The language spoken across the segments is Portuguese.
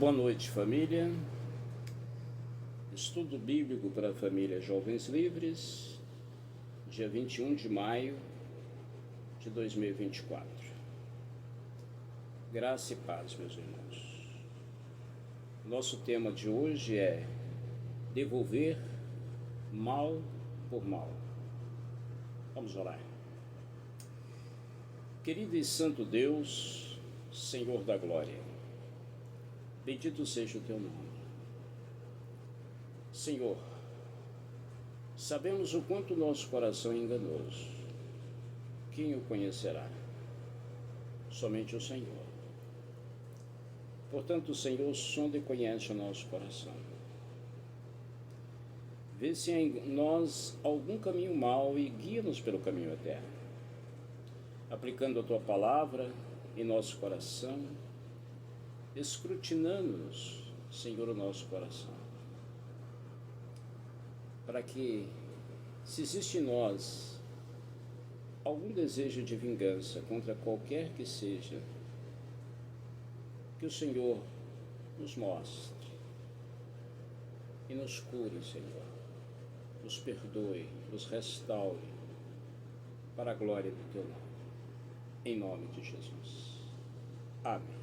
Boa noite, família. Estudo bíblico para a família Jovens Livres, dia 21 de maio de 2024. Graça e paz, meus irmãos. Nosso tema de hoje é devolver mal por mal. Vamos orar. Querido e santo Deus, Senhor da glória, bendito seja o teu nome. Senhor, sabemos o quanto nosso coração é enganoso. Quem o conhecerá? Somente o Senhor. Portanto, Senhor, sonda e conhece o nosso coração. Vê se há em nós algum caminho mau e guia-nos pelo caminho eterno. Aplicando a tua palavra em nosso coração, escrutinando-nos, Senhor, o nosso coração, para que, se existe em nós algum desejo de vingança contra qualquer que seja, que o Senhor nos mostre e nos cure, Senhor, nos perdoe, nos restaure, para a glória do teu nome, em nome de Jesus. Amém.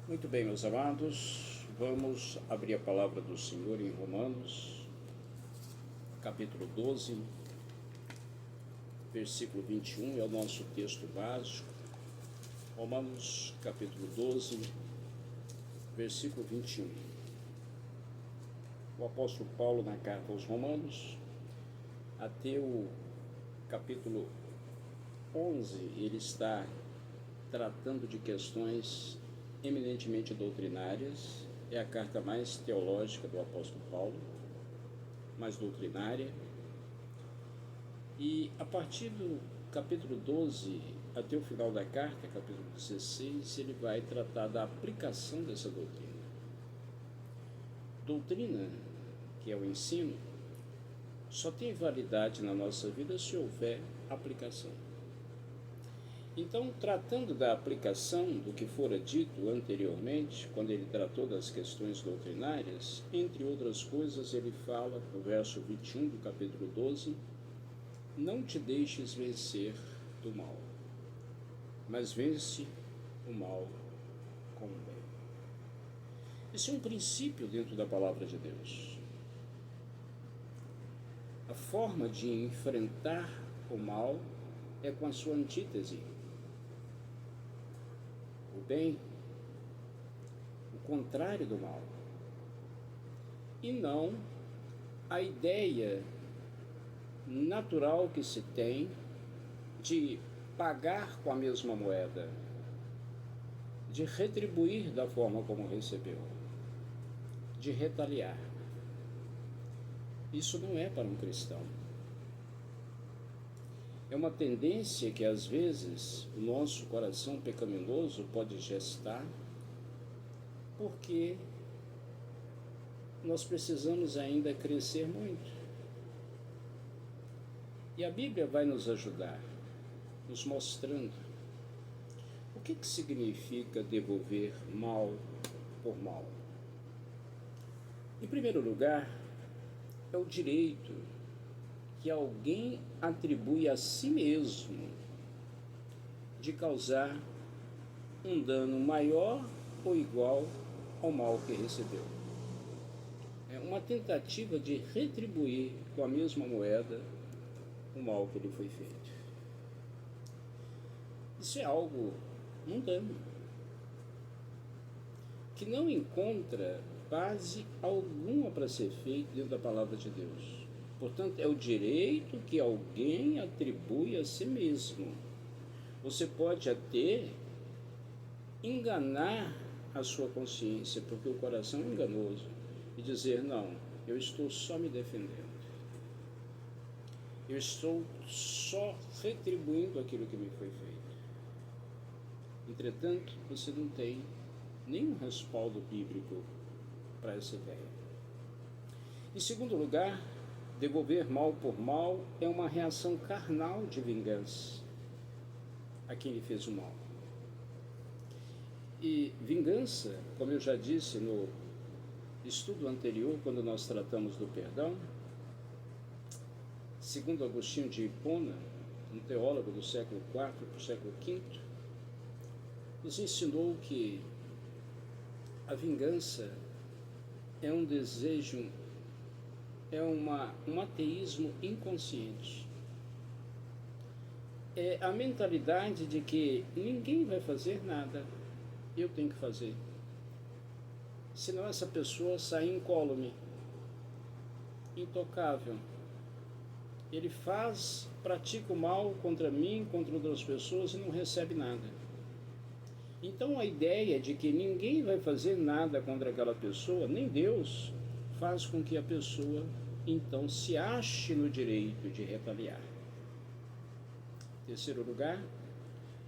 Muito bem, meus amados, vamos abrir a palavra do Senhor em Romanos, capítulo 12, versículo 21, é o nosso texto básico. Romanos, capítulo 12, versículo 21. O apóstolo Paulo, na carta aos Romanos, até o capítulo 11, ele está tratando de questões eminentemente doutrinárias. É a carta mais teológica do apóstolo Paulo, mais doutrinária. E a partir do capítulo 12 até o final da carta, capítulo 16, ele vai tratar da aplicação dessa doutrina. Doutrina, que é o ensino, só tem validade na nossa vida se houver aplicação. Então, tratando da aplicação do que fora dito anteriormente, quando ele tratou das questões doutrinárias, entre outras coisas, ele fala, no verso 21 do capítulo 12, não te deixes vencer do mal, mas vence o mal com o bem. Esse é um princípio dentro da palavra de Deus. A forma de enfrentar o mal é com a sua antítese. O bem, o contrário do mal. E não a ideia natural que se tem de pagar com a mesma moeda, de retribuir da forma como recebeu, de retaliar. Isso não é para um cristão. É uma tendência que às vezes o nosso coração pecaminoso pode gestar, porque nós precisamos ainda crescer muito. E a Bíblia vai nos ajudar, nos mostrando o que significa devolver mal por mal. Em primeiro lugar, é o direito que alguém atribui a si mesmo de causar um dano maior ou igual ao mal que recebeu. É uma tentativa de retribuir com a mesma moeda o mal que lhe foi feito. Isso é algo mundano, que não encontra base alguma para ser feito dentro da palavra de Deus. Portanto, é o direito que alguém atribui a si mesmo. Você pode até enganar a sua consciência, porque o coração é enganoso, e dizer, não, eu estou só me defendendo. Eu estou só retribuindo aquilo que me foi feito. Entretanto, você não tem nenhum respaldo bíblico para essa ideia. Em segundo lugar, devolver mal por mal é uma reação carnal de vingança a quem lhe fez o mal. E vingança, como eu já disse no estudo anterior, quando nós tratamos do perdão, segundo Agostinho de Hipona, um teólogo do século IV para o século V, nos ensinou que a vingança é um desejo, é um ateísmo inconsciente. É a mentalidade de que ninguém vai fazer nada, eu tenho que fazer. Senão essa pessoa sai incólume, intocável. Ele pratica o mal contra mim, contra outras pessoas e não recebe nada. Então a ideia de que ninguém vai fazer nada contra aquela pessoa, nem Deus, faz com que a pessoa então se ache no direito de retaliar. Terceiro lugar,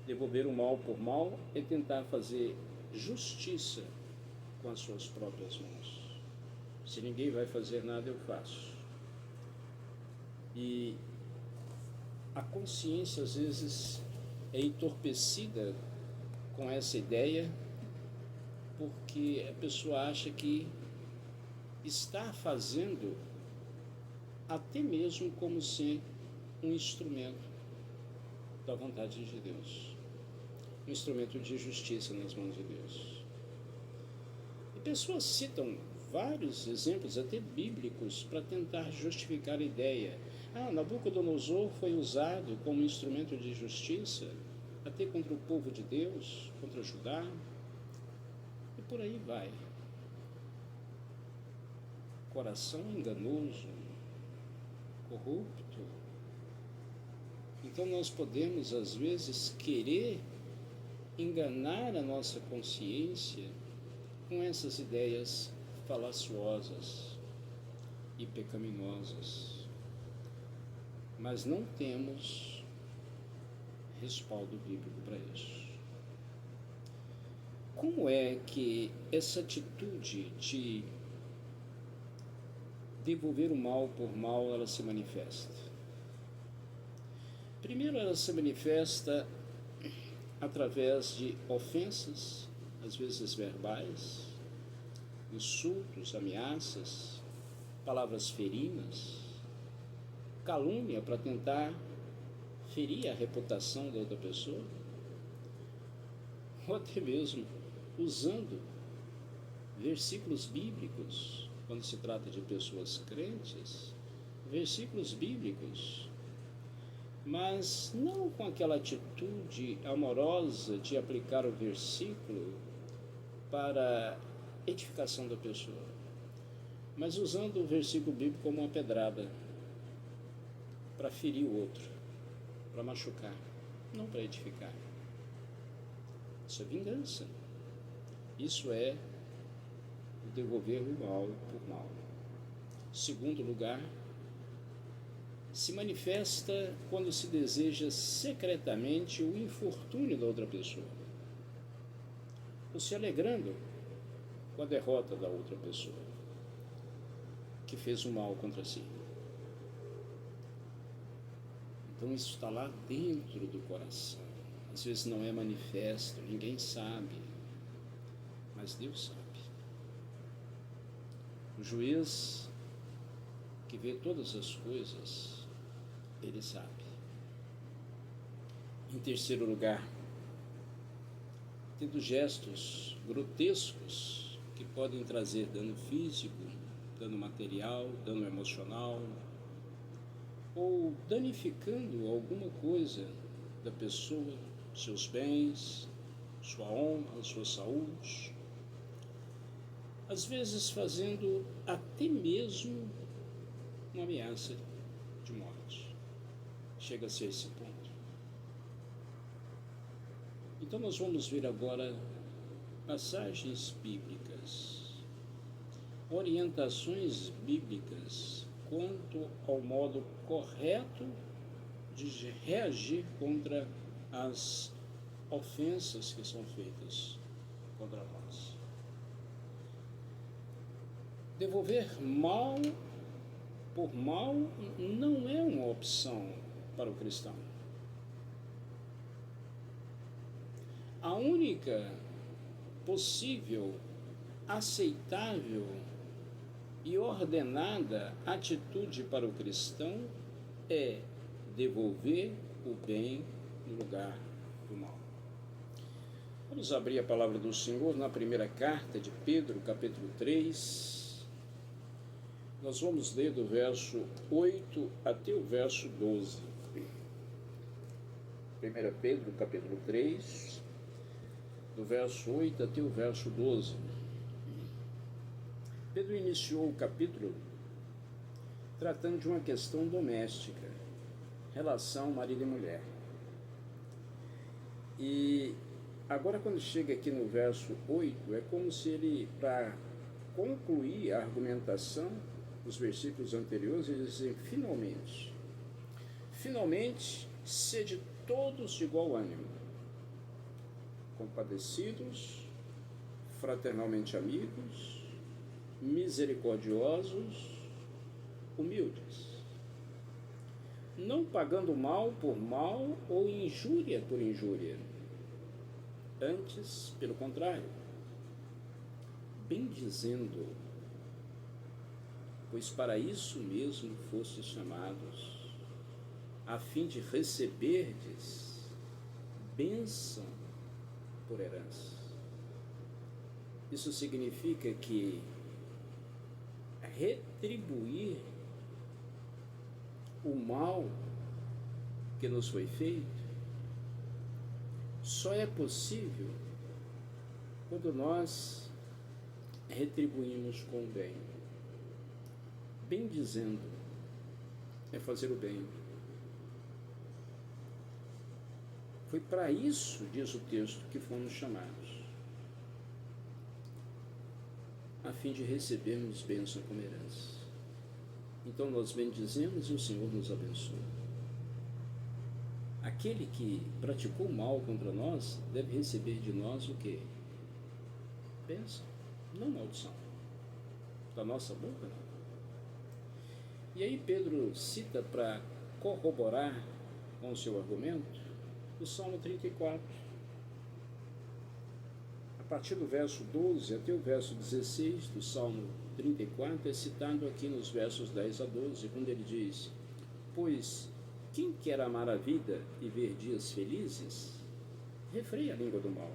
devolver o mal por mal é tentar fazer justiça com as suas próprias mãos. Se ninguém vai fazer nada, eu faço. E a consciência às vezes é entorpecida com essa ideia, porque a pessoa acha que está fazendo até mesmo como ser um instrumento da vontade de Deus, um instrumento de justiça nas mãos de Deus. E pessoas citam vários exemplos, até bíblicos, para tentar justificar a ideia. Nabucodonosor foi usado como instrumento de justiça, até contra o povo de Deus, contra Judá, e por aí vai. Coração enganoso, corrupto. Então nós podemos, às vezes, querer enganar a nossa consciência com essas ideias falaciosas e pecaminosas, mas não temos respaldo bíblico para isso. Como é que essa atitude de devolver o mal por mal ela se manifesta? Primeiro, ela se manifesta através de ofensas, às vezes verbais, insultos, ameaças, palavras ferinas, calúnia para tentar ferir a reputação da outra pessoa, ou até mesmo usando versículos bíblicos, quando se trata de pessoas crentes, versículos bíblicos, mas não com aquela atitude amorosa de aplicar o versículo para edificação da pessoa, mas usando o versículo bíblico como uma pedrada para ferir o outro, para machucar, não para edificar. Isso é vingança. Isso é o devolver o mal por mal. Segundo lugar, se manifesta quando se deseja secretamente o infortúnio da outra pessoa, ou se alegrando com a derrota da outra pessoa que fez o mal contra si. Então isso está lá dentro do coração. Às vezes não é manifesto, ninguém sabe, mas Deus sabe. O juiz que vê todas as coisas, ele sabe. Em terceiro lugar, tendo gestos grotescos que podem trazer dano físico, dano material, dano emocional, ou danificando alguma coisa da pessoa, seus bens, sua honra, sua saúde, às vezes fazendo até mesmo uma ameaça de morte. Chega a ser esse ponto. Então nós vamos ver agora passagens bíblicas, orientações bíblicas quanto ao modo correto de reagir contra as ofensas que são feitas contra nós. Devolver mal por mal não é uma opção para o cristão. A única possível, aceitável e ordenada atitude para o cristão é devolver o bem no lugar do mal. Vamos abrir a palavra do Senhor na primeira carta de Pedro, capítulo 3. Nós vamos ler do verso 8 até o verso 12. 1 Pedro, capítulo 3, do verso 8 até o verso 12. Pedro iniciou o capítulo tratando de uma questão doméstica, relação marido e mulher. E agora, quando chega aqui no verso 8, é como se ele, para concluir a argumentação dos versículos anteriores, ele diz: finalmente, sede todos de igual ânimo, compadecidos, fraternalmente amigos, misericordiosos, humildes, não pagando mal por mal ou injúria por injúria, antes, pelo contrário, bendizendo, pois para isso mesmo fostes chamados, a fim de receberdes bênção por herança. Isso significa que retribuir o mal que nos foi feito só é possível quando nós retribuímos com o bem. Bendizendo é fazer o bem. Foi para isso, diz o texto, que fomos chamados, a fim de recebermos bênção como herança. Então nós bendizemos e o Senhor nos abençoa. Aquele que praticou mal contra nós deve receber de nós o quê? Bênção, não maldição. Da nossa boca, não. E aí Pedro cita, para corroborar com o seu argumento, o Salmo 34. A partir do verso 12 até o verso 16 do Salmo 34 é citado aqui nos versos 10 a 12, quando ele diz: pois quem quer amar a vida e ver dias felizes, refreie a língua do mal,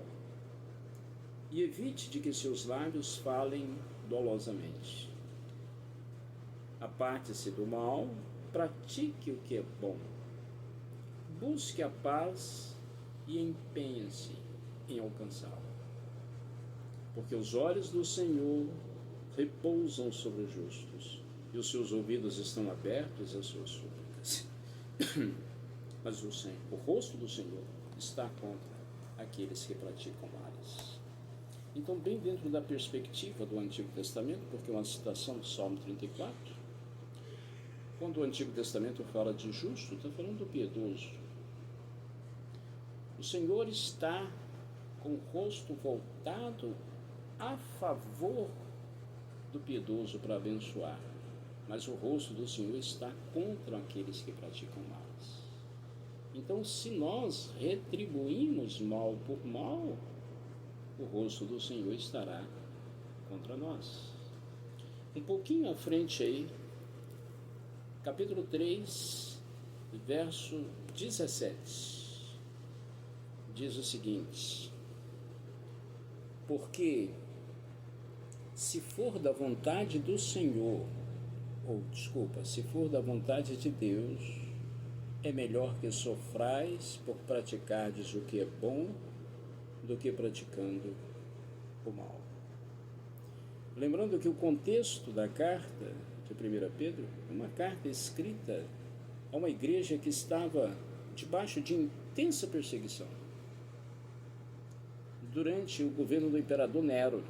e evite de que seus lábios falem dolosamente. Aparte-se do mal, pratique o que é bom, busque a paz e empenhe-se em alcançá-la. Porque os olhos do Senhor repousam sobre os justos, e os seus ouvidos estão abertos às suas súplicas. Mas o rosto do Senhor está contra aqueles que praticam males. Então, bem dentro da perspectiva do Antigo Testamento, porque é uma citação do Salmo 34, quando o Antigo Testamento fala de justo, está falando do piedoso. O Senhor está com o rosto voltado a favor do piedoso para abençoar, mas o rosto do Senhor está contra aqueles que praticam males. Então, se nós retribuímos mal por mal, o rosto do Senhor estará contra nós. Um pouquinho à frente aí, capítulo 3, verso 17, diz o seguinte: porque se for da vontade do Senhor, se for da vontade de Deus, é melhor que sofrais por praticardes o que é bom do que praticando o mal. Lembrando que o contexto da carta de 1 Pedro é uma carta escrita a uma igreja que estava debaixo de intensa perseguição durante o governo do imperador Nero,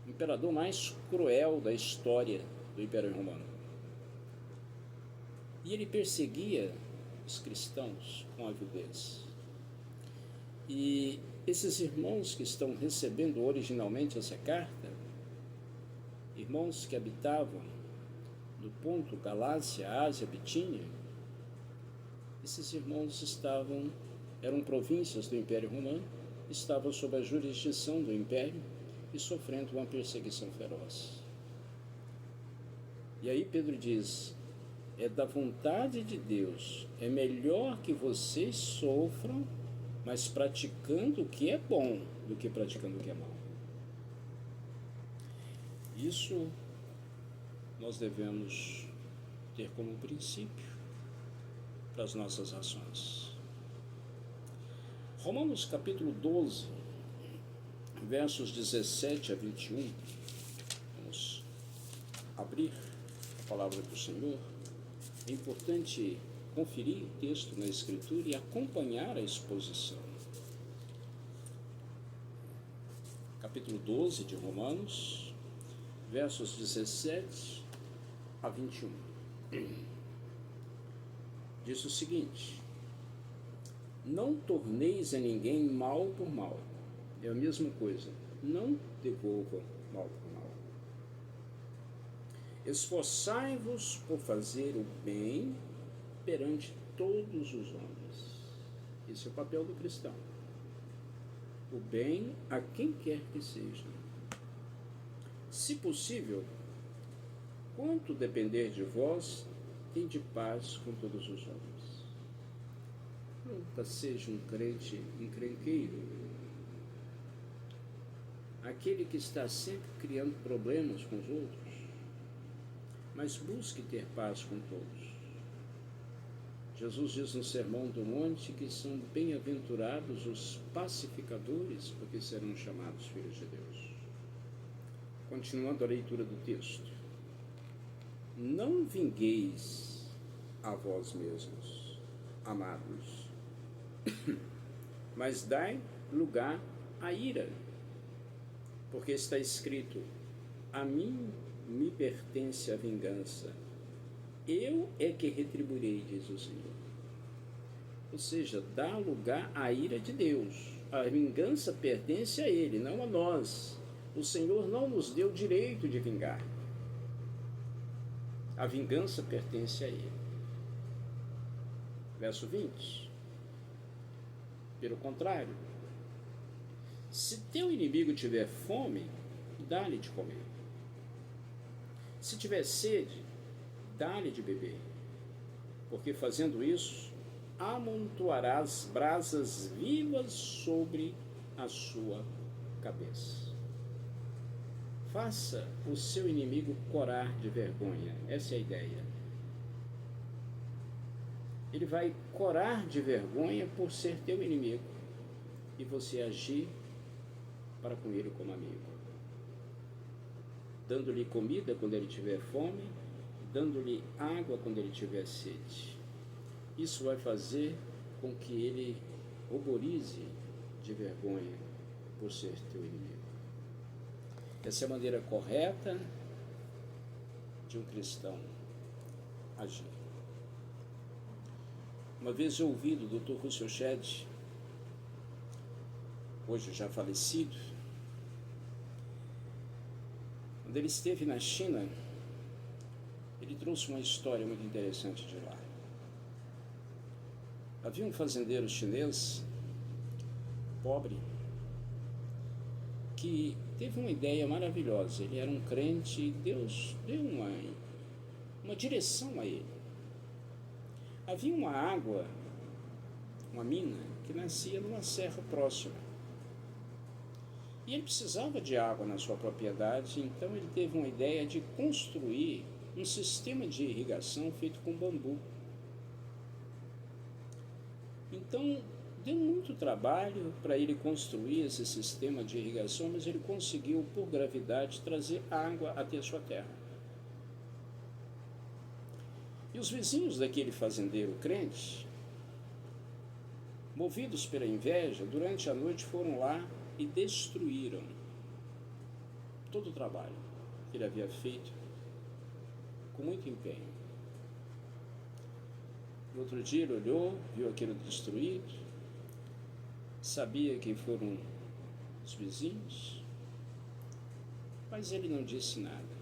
o imperador mais cruel da história do Império Romano. E ele perseguia os cristãos com avidez. E esses irmãos que estão recebendo originalmente essa carta, irmãos que habitavam no Ponto, Galácia, Ásia, Bitínia, esses irmãos eram províncias do Império Romano estava sob a jurisdição do império e sofrendo uma perseguição feroz. E aí Pedro diz: é da vontade de Deus, é melhor que vocês sofram, mas praticando o que é bom, do que praticando o que é mal. Isso nós devemos ter como princípio para as nossas ações. Romanos capítulo 12, versos 17 a 21. Vamos abrir a palavra do Senhor. É importante conferir o texto na Escritura e acompanhar a exposição. Capítulo 12 de Romanos, versos 17 a 21. Diz o seguinte: não torneis a ninguém mal por mal. É a mesma coisa. Não devolvam mal por mal. Esforçai-vos por fazer o bem perante todos os homens. Esse é o papel do cristão. O bem a quem quer que seja. Se possível, quanto depender de vós, tende paz com todos os homens. Nunca seja um crente encrenqueiro, aquele que está sempre criando problemas com os outros, mas busque ter paz com todos. Jesus diz no Sermão do Monte que são bem-aventurados os pacificadores, porque serão chamados filhos de Deus. Continuando a leitura do texto: não vingueis a vós mesmos, amados, mas dai lugar à ira, porque está escrito: a mim me pertence a vingança, eu é que retribuirei, diz o Senhor. Ou seja, dá lugar à ira de Deus. A vingança pertence a Ele, não a nós. O Senhor não nos deu direito de vingar. A vingança pertence a Ele. Verso 20. Pelo contrário, se teu inimigo tiver fome, dá-lhe de comer. Se tiver sede, dá-lhe de beber. Porque fazendo isso, amontoarás brasas vivas sobre a sua cabeça. Faça o seu inimigo corar de vergonha. Essa é a ideia. Ele vai corar de vergonha por ser teu inimigo e você agir para com ele como amigo. Dando-lhe comida quando ele tiver fome, dando-lhe água quando ele tiver sede. Isso vai fazer com que ele ruborize de vergonha por ser teu inimigo. Essa é a maneira correta de um cristão agir. Uma vez eu ouvi do Dr. Russell Shedd, hoje já falecido, quando ele esteve na China, ele trouxe uma história muito interessante de lá. Havia um fazendeiro chinês, pobre, que teve uma ideia maravilhosa. Ele era um crente e Deus deu uma direção a ele. Havia uma água, uma mina, que nascia numa serra próxima. E ele precisava de água na sua propriedade, então ele teve uma ideia de construir um sistema de irrigação feito com bambu. Então, deu muito trabalho para ele construir esse sistema de irrigação, mas ele conseguiu, por gravidade, trazer água até a sua terra. E os vizinhos daquele fazendeiro crente, movidos pela inveja, durante a noite foram lá e destruíram todo o trabalho que ele havia feito com muito empenho. No outro dia ele olhou, viu aquilo destruído, sabia quem foram os vizinhos, mas ele não disse nada.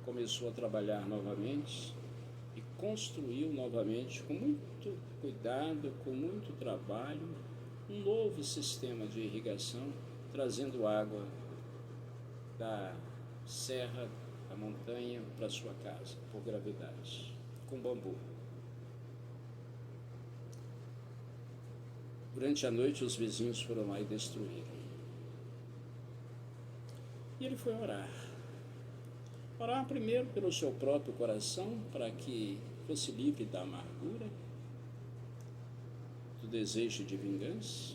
Começou a trabalhar novamente e construiu novamente com muito cuidado, com muito trabalho, um novo sistema de irrigação, trazendo água da serra, da montanha, para sua casa, por gravidade, com bambu. Durante a noite, os vizinhos foram lá e destruíram. E ele foi orar. Orar primeiro pelo seu próprio coração, para que fosse livre da amargura, do desejo de vingança,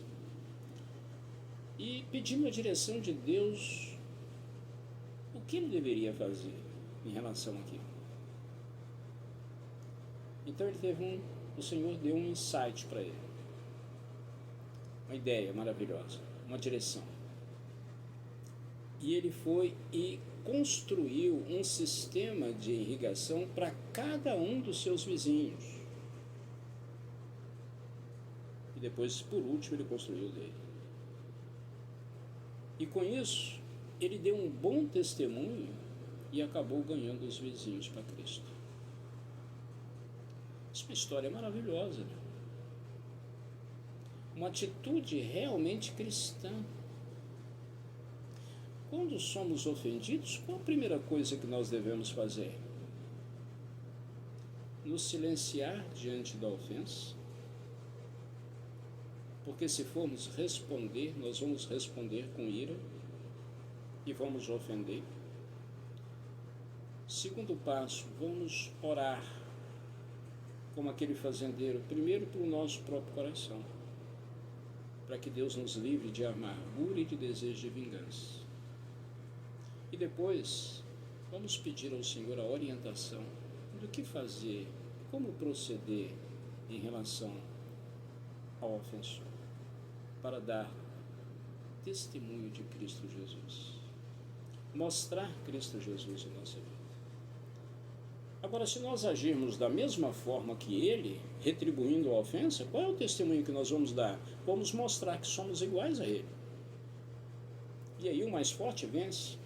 e pedindo a direção de Deus, o que ele deveria fazer em relação àquilo. Então o Senhor deu um insight para ele, uma ideia maravilhosa, uma direção. E ele foi e construiu um sistema de irrigação para cada um dos seus vizinhos. E depois, por último, ele construiu o dele. E com isso, ele deu um bom testemunho e acabou ganhando os vizinhos para Cristo. Isso é uma história maravilhosa, né? Uma atitude realmente cristã. Quando somos ofendidos, qual a primeira coisa que nós devemos fazer? Nos silenciar diante da ofensa? Porque se formos responder, nós vamos responder com ira e vamos ofender. Segundo passo, vamos orar como aquele fazendeiro, primeiro para o nosso próprio coração, para que Deus nos livre de amargura e de desejo de vingança. E depois, vamos pedir ao Senhor a orientação do que fazer, como proceder em relação ao ofensor, para dar testemunho de Cristo Jesus, mostrar Cristo Jesus em nossa vida. Agora, se nós agirmos da mesma forma que ele, retribuindo a ofensa, qual é o testemunho que nós vamos dar? Vamos mostrar que somos iguais a ele. E aí o mais forte vence.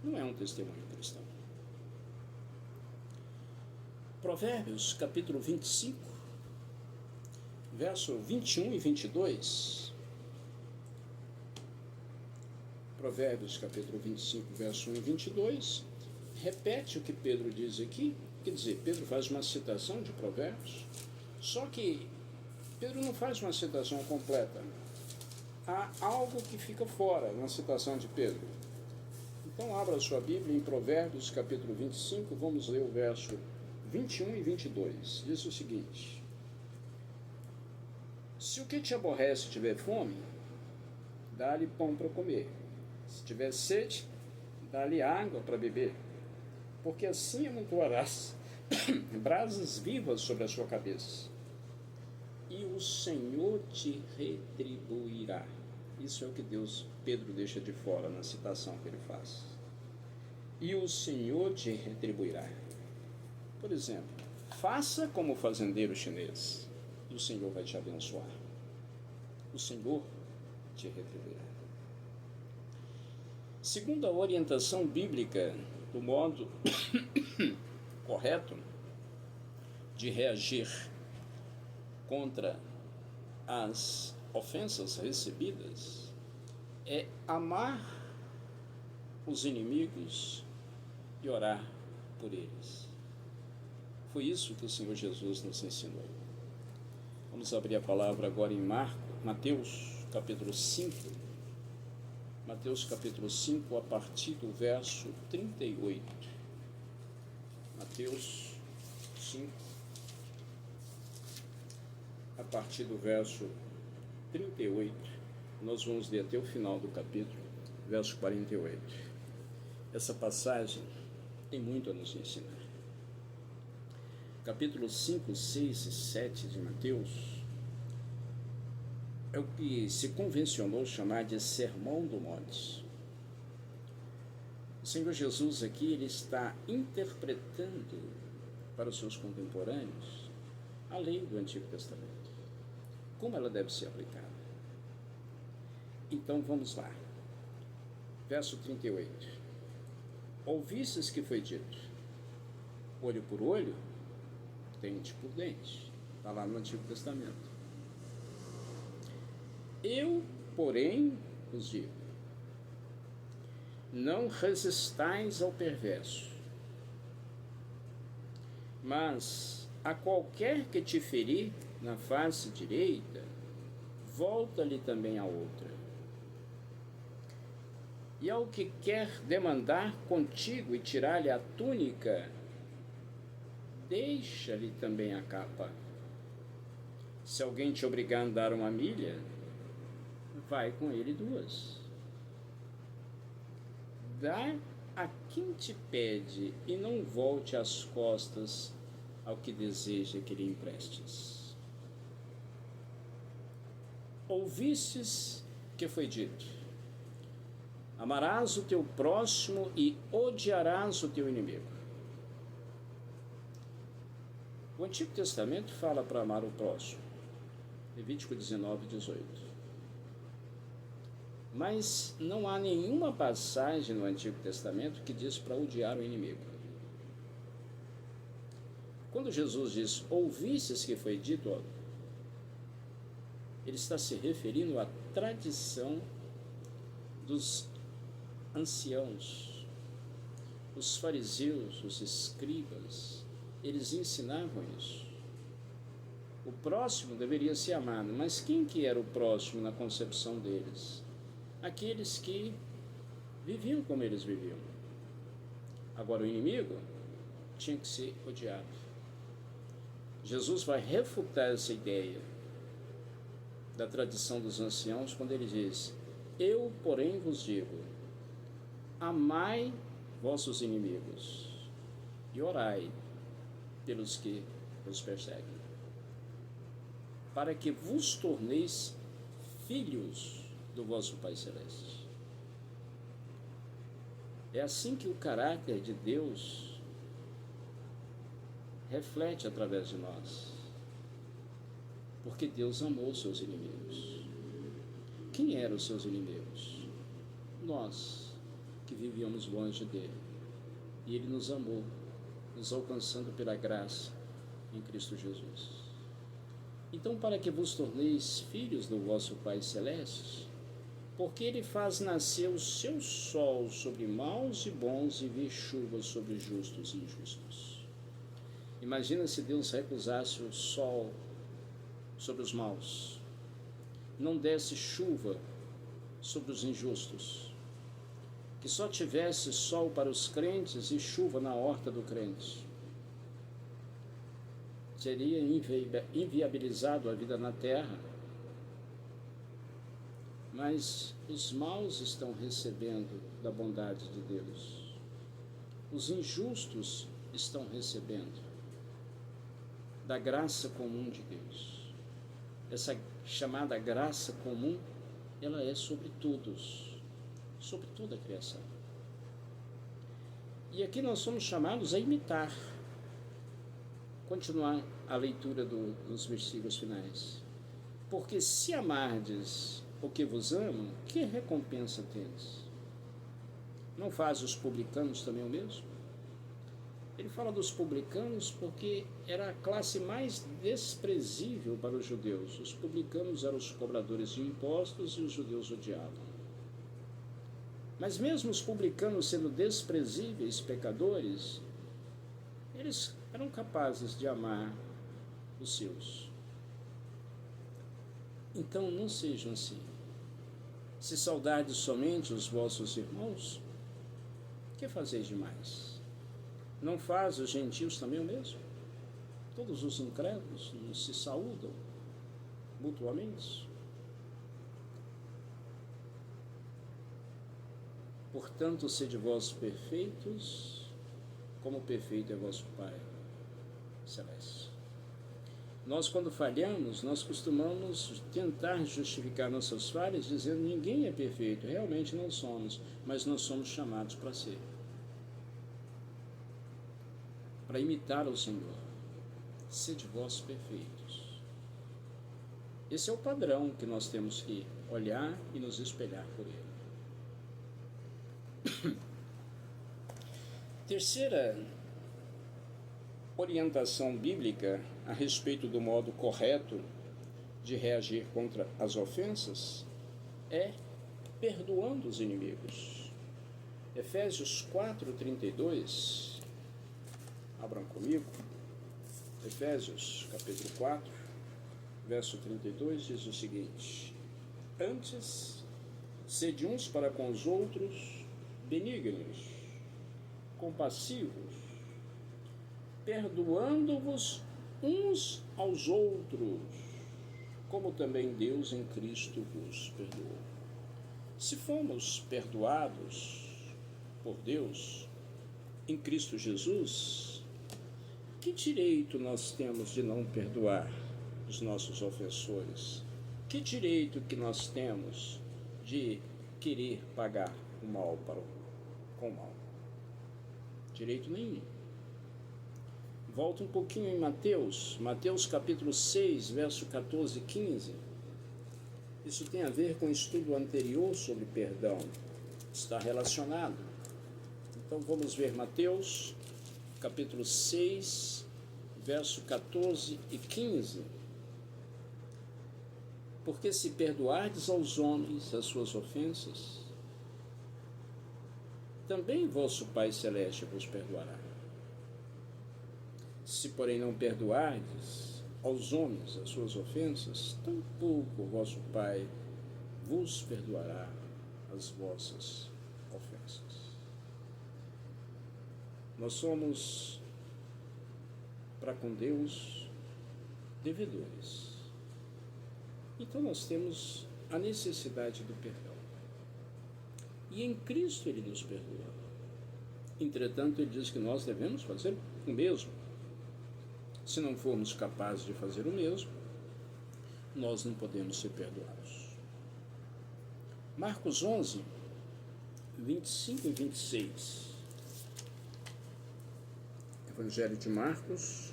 Não é um testemunho cristão. Provérbios, capítulo 25, verso 21 e 22. Provérbios, capítulo 25, verso 1 e 22. Repete o que Pedro diz aqui. Quer dizer, Pedro faz uma citação de Provérbios, só que Pedro não faz uma citação completa. Há algo que fica fora na citação de Pedro. Então abra sua Bíblia em Provérbios capítulo 25, vamos ler o verso 21 e 22. Diz o seguinte: se o que te aborrece tiver fome, dá-lhe pão para comer. Se tiver sede, dá-lhe água para beber. Porque assim amontoarás brasas vivas sobre a sua cabeça. E o Senhor te retribuirá. Isso é o que Pedro deixa de fora na citação que ele faz. E o Senhor te retribuirá. Por exemplo, faça como o fazendeiro chinês, e o Senhor vai te abençoar. O Senhor te retribuirá. Segundo a orientação bíblica do modo correto de reagir contra as ofensas recebidas, é amar os inimigos e orar por eles. Foi isso que o Senhor Jesus nos ensinou. Vamos abrir a palavra agora em Mateus capítulo 5. Mateus capítulo 5, a partir do verso 38. Mateus 5, a partir do verso 38, nós vamos ler até o final do capítulo, verso 48. Essa passagem tem muito a nos ensinar. Capítulo 5, 6 e 7 de Mateus é o que se convencionou chamar de Sermão do Monte. O Senhor Jesus aqui ele está interpretando para os seus contemporâneos a lei do Antigo Testamento, como ela deve ser aplicada. Então vamos lá. Verso 38. Ouvistes que foi dito: olho por olho, dente por dente. Está lá no Antigo Testamento. Eu, porém, vos digo, não resistais ao perverso, mas a qualquer que te ferir na face direita, volta-lhe também a outra. E ao que quer demandar contigo e tirar-lhe a túnica, deixa-lhe também a capa. Se alguém te obrigar a andar 1 milha, vai com ele 2. Dá a quem te pede e não volte as costas ao que deseja que lhe emprestes. Ouvistes que foi dito: amarás o teu próximo e odiarás o teu inimigo. O Antigo Testamento fala para amar o próximo, Levítico 19, 18. Mas não há nenhuma passagem no Antigo Testamento que diz para odiar o inimigo. Quando Jesus diz, ouvistes que foi dito, ele está se referindo à tradição dos anciãos, os fariseus, os escribas. Eles ensinavam isso. O próximo deveria ser amado, mas quem que era o próximo na concepção deles? Aqueles que viviam como eles viviam. Agora o inimigo tinha que ser odiado. Jesus vai refutar essa ideia da tradição dos anciãos quando ele diz: eu, porém, vos digo, amai vossos inimigos e orai pelos que os perseguem, para que vos torneis filhos do vosso Pai Celeste. É assim que o caráter de Deus reflete através de nós, porque Deus amou seus inimigos. Quem eram os seus inimigos? Nós, que vivíamos longe dele, e ele nos amou, nos alcançando pela graça em Cristo Jesus. Então, para que vos torneis filhos do vosso Pai Celeste, porque ele faz nascer o seu sol sobre maus e bons e vê chuva sobre justos e injustos. Imagina se Deus recusasse o sol sobre os maus, não desse chuva sobre os injustos, que só tivesse sol para os crentes e chuva na horta do crente. Seria inviabilizado a vida na terra. Mas os maus estão recebendo da bondade de Deus. Os injustos estão recebendo da graça comum de Deus. Essa chamada graça comum, ela é sobre todos, sobre toda a criação. E aqui nós somos chamados a imitar. Continuar a leitura dos versículos finais. Porque se amardes o que vos amam, que recompensa tendes? Não faz os publicanos também o mesmo? Ele fala dos publicanos porque era a classe mais desprezível para os judeus. Os publicanos eram os cobradores de impostos e os judeus odiavam. Mas mesmo os publicanos sendo desprezíveis, pecadores, eles eram capazes de amar os seus. Então não sejam assim. Se saudades somente os vossos irmãos, que fazeis demais? Não faz os gentios também o mesmo? Todos os incrédulos não se saúdam mutuamente? Portanto, sede vós perfeitos, como perfeito é vosso Pai Celeste. Nós, quando falhamos, nós costumamos tentar justificar nossas falhas dizendo que ninguém é perfeito. Realmente não somos, mas nós somos chamados para ser. Para imitar o Senhor. Sede vós perfeitos. Esse é o padrão que nós temos que olhar e nos espelhar por ele. Terceira orientação bíblica a respeito do modo correto de reagir contra as ofensas é perdoando os inimigos. Efésios 4:32, abram comigo. Efésios capítulo 4, verso 32 diz o seguinte: antes, sede uns para com os outros benignos, compassivos, perdoando-vos uns aos outros, como também Deus em Cristo vos perdoou. Se fomos perdoados por Deus em Cristo Jesus, que direito nós temos de não perdoar os nossos ofensores? Que direito que nós temos de querer pagar o mal com o mal? Direito nenhum. Volta um pouquinho em Mateus capítulo 6, verso 14 e 15. Isso tem a ver com o estudo anterior sobre perdão. Está relacionado. Então vamos ver Mateus capítulo 6, verso 14 e 15. Porque se perdoardes aos homens as suas ofensas, também vosso Pai Celeste vos perdoará. Se, porém, não perdoardes aos homens as suas ofensas, tampouco vosso Pai vos perdoará as vossas ofensas. Nós somos, para com Deus, devedores. Então nós temos a necessidade do perdão. E em Cristo Ele nos perdoa. Entretanto, Ele diz que nós devemos fazer o mesmo. Se não formos capazes de fazer o mesmo, nós não podemos ser perdoados. Marcos 11, 25 e 26. Evangelho de Marcos,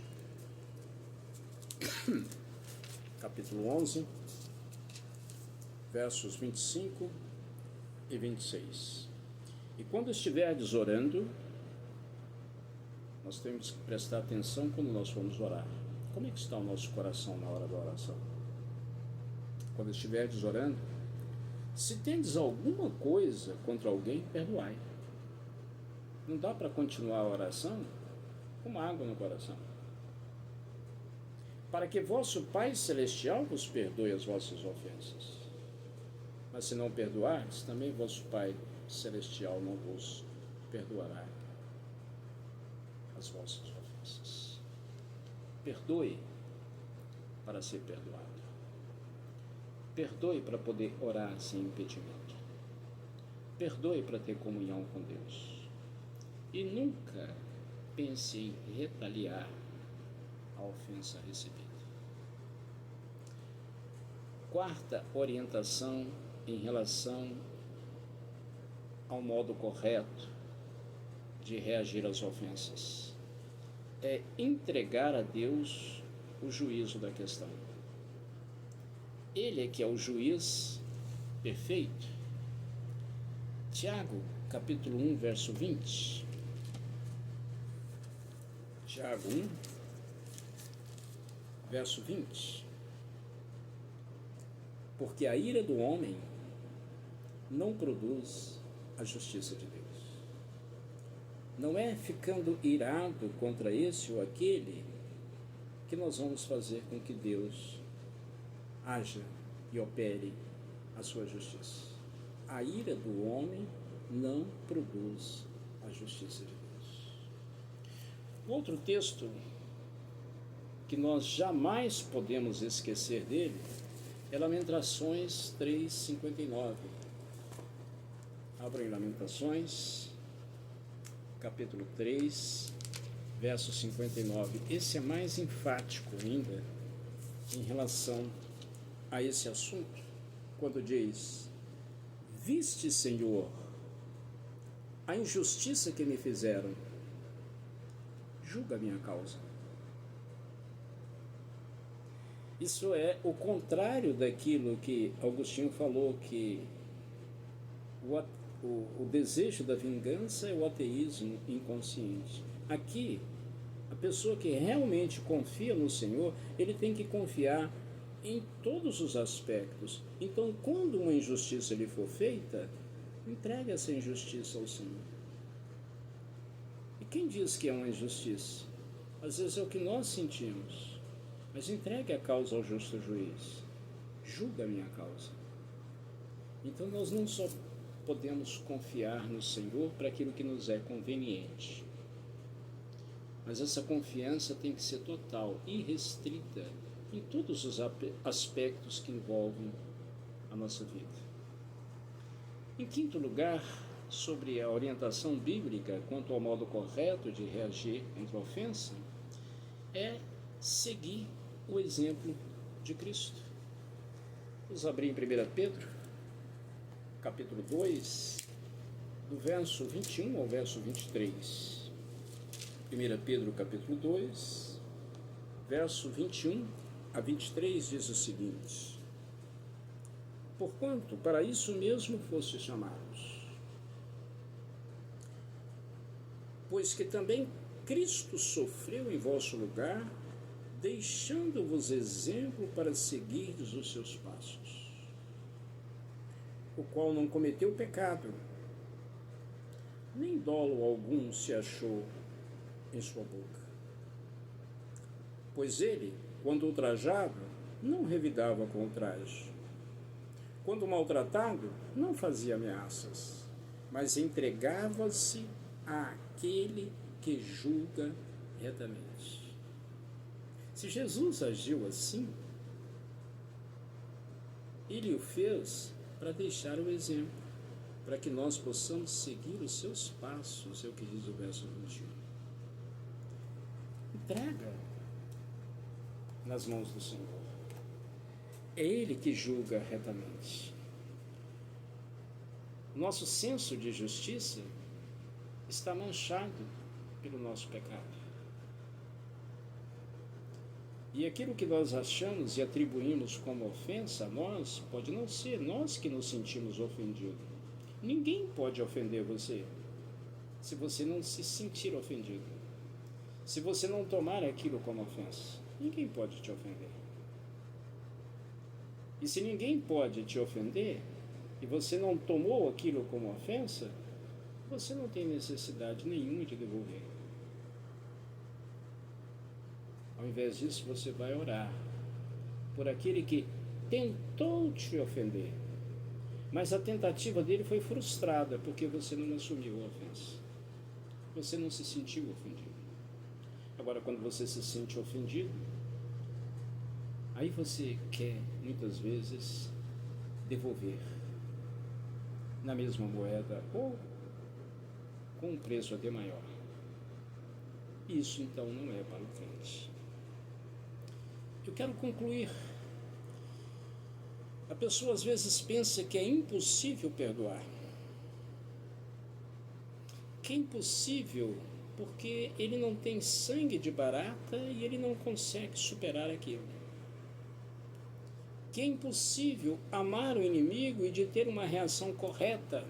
capítulo 11, versos 25 e 26. E quando estiverdes orando, nós temos que prestar atenção quando nós formos orar. Como é que está o nosso coração na hora da oração? Quando estiverdes orando, se tendes alguma coisa contra alguém, perdoai. Não dá para continuar a oração com água no coração. Para que vosso Pai Celestial vos perdoe as vossas ofensas. Mas se não perdoardes, também vosso Pai Celestial não vos perdoará as vossas ofensas. Perdoe para ser perdoado. Perdoe para poder orar sem impedimento. Perdoe para ter comunhão com Deus. E nunca pense em retaliar a ofensa recebida. Quarta orientação em relação ao modo correto de reagir às ofensas é entregar a Deus o juízo da questão. Ele é que é o juiz perfeito. Tiago, capítulo 1, verso 20. Tiago 1, verso 20. Porque a ira do homem não produz a justiça de Deus. Não é ficando irado contra esse ou aquele que nós vamos fazer com que Deus haja e opere a sua justiça. A ira do homem não produz a justiça de Deus. Outro texto que nós jamais podemos esquecer dele é Lamentações 3:59. Abrem Lamentações, capítulo 3, verso 59. Esse é mais enfático ainda em relação a esse assunto, quando diz: viste, Senhor, a injustiça que me fizeram, julga a minha causa. Isso é o contrário daquilo que Agostinho falou, que o desejo da vingança é o ateísmo inconsciente. Aqui, a pessoa que realmente confia no Senhor, ele tem que confiar em todos os aspectos. Então, quando uma injustiça lhe for feita, entregue essa injustiça ao Senhor. E quem diz que é uma injustiça? Às vezes é o que nós sentimos, mas entregue a causa ao justo juiz. Julga a minha causa. Então nós não só podemos confiar no Senhor para aquilo que nos é conveniente, mas essa confiança tem que ser total, irrestrita, em todos os aspectos que envolvem a nossa vida. Em quinto lugar, sobre a orientação bíblica quanto ao modo correto de reagir contra a ofensa, é seguir o exemplo de Cristo. Vamos abrir em 1 Pedro, capítulo 2, do verso 21 ao verso 23. 1 Pedro, capítulo 2, verso 21 a 23, diz o seguinte: porquanto para isso mesmo fostes chamados, pois que também Cristo sofreu em vosso lugar, deixando-vos exemplo para seguirdes os seus passos, o qual não cometeu pecado, nem dolo algum se achou em sua boca. Pois ele, quando ultrajado, não revidava com ultraje. Quando maltratado, não fazia ameaças, mas entregava-se àquele que julga retamente. Se Jesus agiu assim, ele o fez para deixar o exemplo, para que nós possamos seguir os seus passos, é o que diz o verso 21. Entrega nas mãos do Senhor. É Ele que julga retamente. Nosso senso de justiça está manchado pelo nosso pecado. E aquilo que nós achamos e atribuímos como ofensa a nós, pode não ser nós que nos sentimos ofendidos. Ninguém pode ofender você se você não se sentir ofendido. Se você não tomar aquilo como ofensa, ninguém pode te ofender. E se ninguém pode te ofender, e você não tomou aquilo como ofensa, você não tem necessidade nenhuma de devolver. Ao invés disso, você vai orar por aquele que tentou te ofender, mas a tentativa dele foi frustrada, porque você não assumiu a ofensa. Você não se sentiu ofendido. Agora, quando você se sente ofendido, aí você quer, muitas vezes, devolver na mesma moeda ou com um preço até maior. Isso, então, não é para o crente. Eu quero concluir. A pessoa, às vezes, pensa que é impossível perdoar. Que é impossível porque ele não tem sangue de barata e ele não consegue superar aquilo. Que é impossível amar o inimigo e de ter uma reação correta.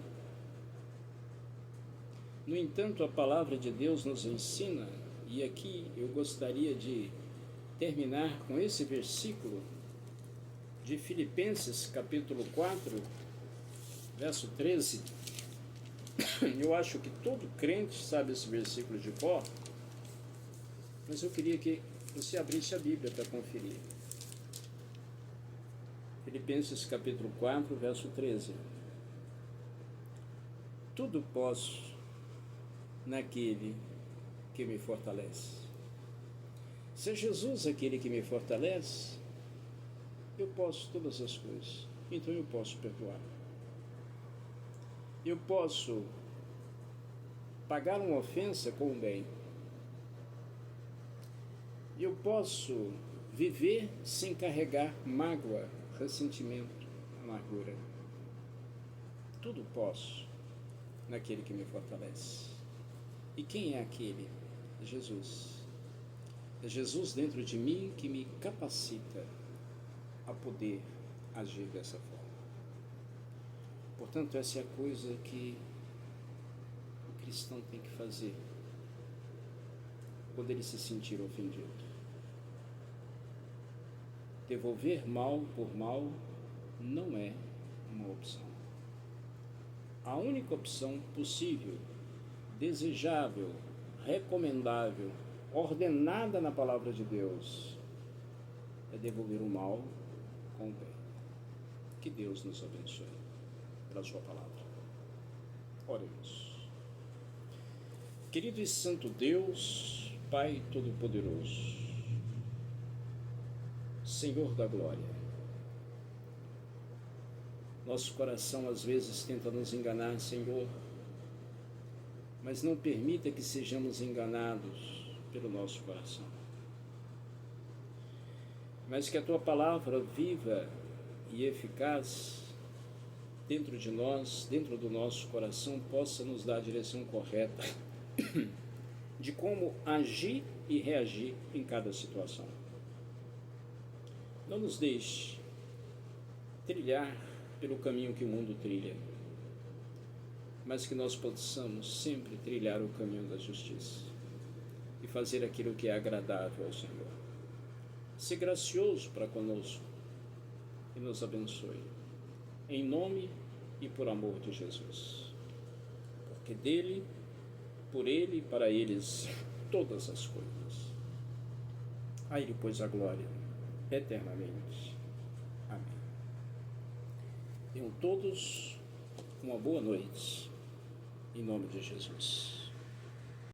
No entanto, a palavra de Deus nos ensina, e aqui eu gostaria de terminar com esse versículo de Filipenses, capítulo 4, verso 13. Eu acho que todo crente sabe esse versículo de cor, mas eu queria que você abrisse a Bíblia para conferir. Filipenses capítulo 4, verso 13. Tudo posso naquele que me fortalece. Se é Jesus aquele que me fortalece, eu posso todas as coisas. Então eu posso perdoar. Eu posso pagar uma ofensa com o bem. Eu posso viver sem carregar mágoa, ressentimento, amargura. Tudo posso naquele que me fortalece. E quem é aquele? É Jesus. É Jesus dentro de mim que me capacita a poder agir dessa forma. Portanto, essa é a coisa que o cristão tem que fazer quando ele se sentir ofendido. Devolver mal por mal não é uma opção. A única opção possível, desejável, recomendável, ordenada na palavra de Deus é devolver o mal com o bem. Que Deus nos abençoe pela sua palavra. Oremos. Querido e santo Deus, Pai Todo-Poderoso, Senhor da glória, nosso coração às vezes tenta nos enganar, Senhor, mas não permita que sejamos enganados pelo nosso coração. Mas que a Tua palavra viva e eficaz dentro de nós, dentro do nosso coração, possa nos dar a direção correta de como agir e reagir em cada situação. Não nos deixe trilhar pelo caminho que o mundo trilha, mas que nós possamos sempre trilhar o caminho da justiça e fazer aquilo que é agradável ao Senhor. Ser gracioso para conosco e nos abençoe, em nome e por amor de Jesus, porque dele, por ele e para eles todas as coisas. A ele, pois, a glória eternamente. Amém. Tenham todos uma boa noite, em nome de Jesus.